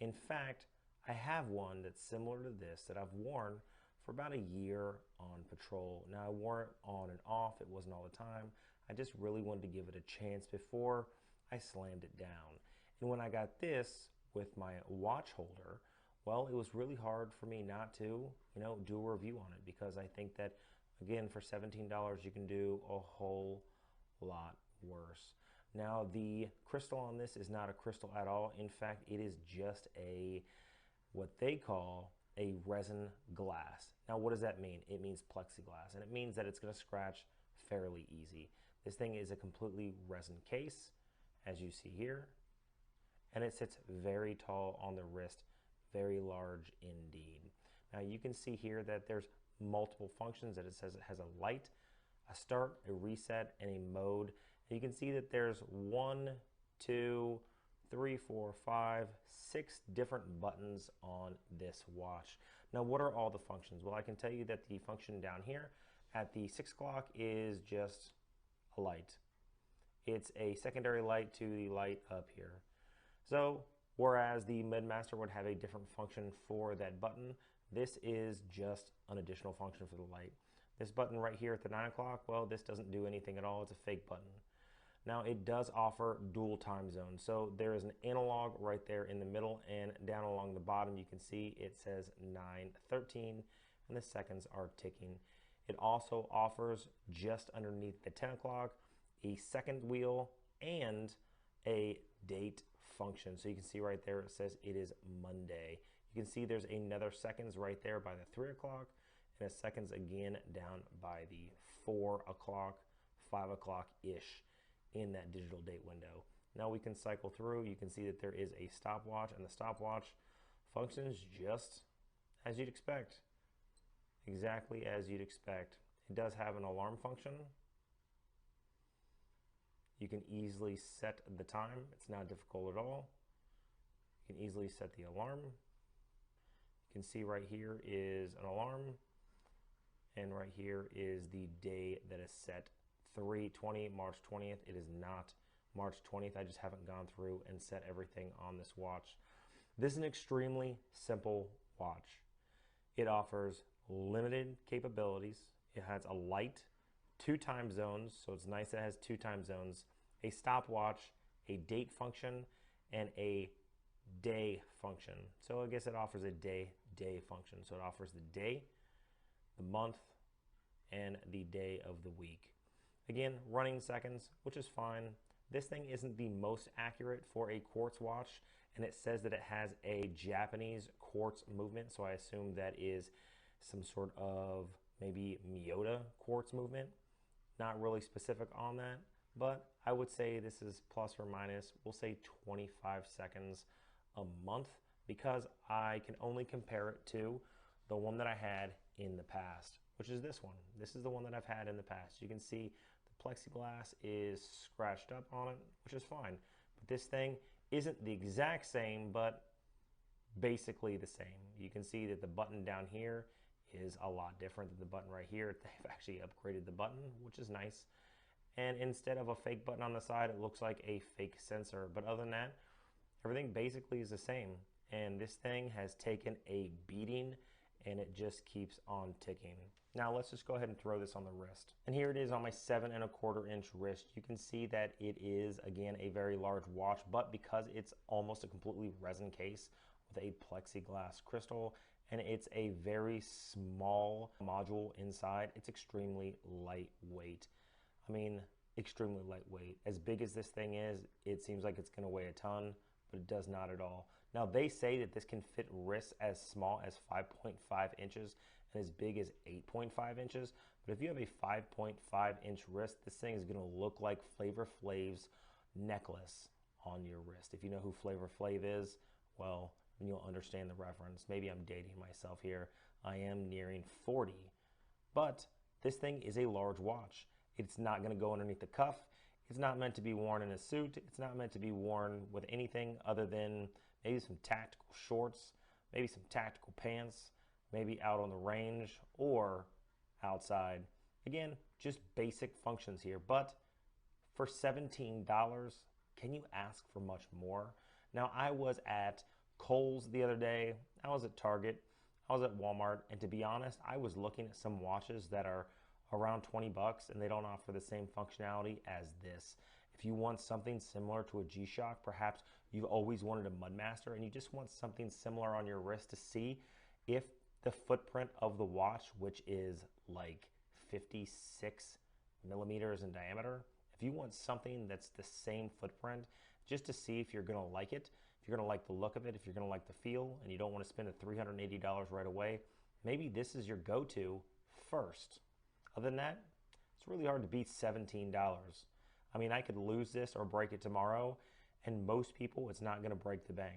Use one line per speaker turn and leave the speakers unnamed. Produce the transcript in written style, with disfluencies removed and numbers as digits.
In fact, I have one that's similar to this that I've worn for about a year on patrol. Now I wore it on and off, it wasn't all the time. I just really wanted to give it a chance before I slammed it down. And when I got this with my watch holder, well, it was really hard for me not to, do a review on it, because I think that, again, for $17, you can do a whole lot worse. Now, the crystal on this is not a crystal at all. In fact, it is just what they call a resin glass. Now, what does that mean? It means plexiglass, and it means that it's going to scratch fairly easy. This thing is a completely resin case, as you see here, and it sits very tall on the wrist, very large indeed. Now, you can see here that there's multiple functions. That it says it has a light, a start, a reset, and a mode. And you can see that there's 1, 2, 3, 4, 5, 6 different buttons on this watch. Now, what are all the functions? Well, I can tell you that the function down here at the 6 o'clock is just a light. It's a secondary light to the light up here. So, whereas the Midmaster would have a different function for that button, this is just an additional function for the light. This button right here at the 9 o'clock, well, this doesn't do anything at all. It's a fake button. Now, it does offer dual time zones. So there is an analog right there in the middle, and down along the bottom, you can see it says 9:13, and the seconds are ticking. It also offers, just underneath the 10 o'clock, a second wheel and a date function. So you can see right there, it says it is Monday. You can see there's another seconds right there by the 3 o'clock, and a seconds again down by the 4 o'clock, 5 o'clock-ish in that digital date window. Now we can cycle through. You can see that there is a stopwatch, and the stopwatch functions just as you'd expect. Exactly as you'd expect. It does have an alarm function. You can easily set the time. It's not difficult at all. You can easily set the alarm. You can see right here is an alarm, and right here is the day that is set. 3/20, March 20th. It is not March 20th. I just haven't gone through and set everything on this watch. This is an extremely simple watch. It offers limited capabilities. It has a light, 2 time zones, so it's nice that it has 2 time zones, a stopwatch, a date function, and a day function. So I guess it offers a day function. So it offers the day, the month, and the day of the week. Again, running seconds, which is fine. This thing isn't the most accurate for a quartz watch, and it says that it has a Japanese quartz movement, so I assume that is some sort of maybe Moda quartz movement. Not really specific on that, but I would say this is plus or minus, we'll say 25 seconds a month, because I can only compare it to the one that I had in the past, which is this one. This is the one that I've had in the past. You can see the plexiglass is scratched up on it, which is fine. But this thing isn't the exact same, but basically the same. You can see that the button down here is a lot different than the button right here. They've actually upgraded the button, which is nice. And instead of a fake button on the side, it looks like a fake sensor. But other than that, everything basically is the same. And this thing has taken a beating, and it just keeps on ticking. Now let's just go ahead and throw this on the wrist. And here it is on my 7¼ inch wrist. You can see that it is, again, a very large watch, but because it's almost a completely resin case with a plexiglass crystal, and it's a very small module inside, it's extremely lightweight. I mean, extremely lightweight. As big as this thing is, it seems like it's gonna weigh a ton, but it does not at all. Now, they say that this can fit wrists as small as 5.5 inches and as big as 8.5 inches. But if you have a 5.5 inch wrist, this thing is gonna look like Flavor Flav's necklace on your wrist. If you know who Flavor Flav is, well, then you'll understand the reference. Maybe I'm dating myself here. I am nearing 40, but this thing is a large watch. It's not gonna go underneath the cuff. It's not meant to be worn in a suit. It's not meant to be worn with anything other than maybe some tactical shorts, maybe some tactical pants, maybe out on the range or outside. Again, just basic functions here, but for $17, can you ask for much more? Now, I was at Kohl's the other day, I was at Target, I was at Walmart, and to be honest, I was looking at some watches that are around 20 bucks and they don't offer the same functionality as this. If you want something similar to a G-Shock, perhaps you've always wanted a Mudmaster and you just want something similar on your wrist to see if the footprint of the watch, which is like 56 millimeters in diameter, if you want something that's the same footprint, just to see if you're gonna like it, if you're gonna like the look of it, if you're gonna like the feel, and you don't wanna spend the $380 right away, maybe this is your go-to first. Other than that, it's really hard to beat $17. I mean, I could lose this or break it tomorrow, and most people, it's not gonna break the bank.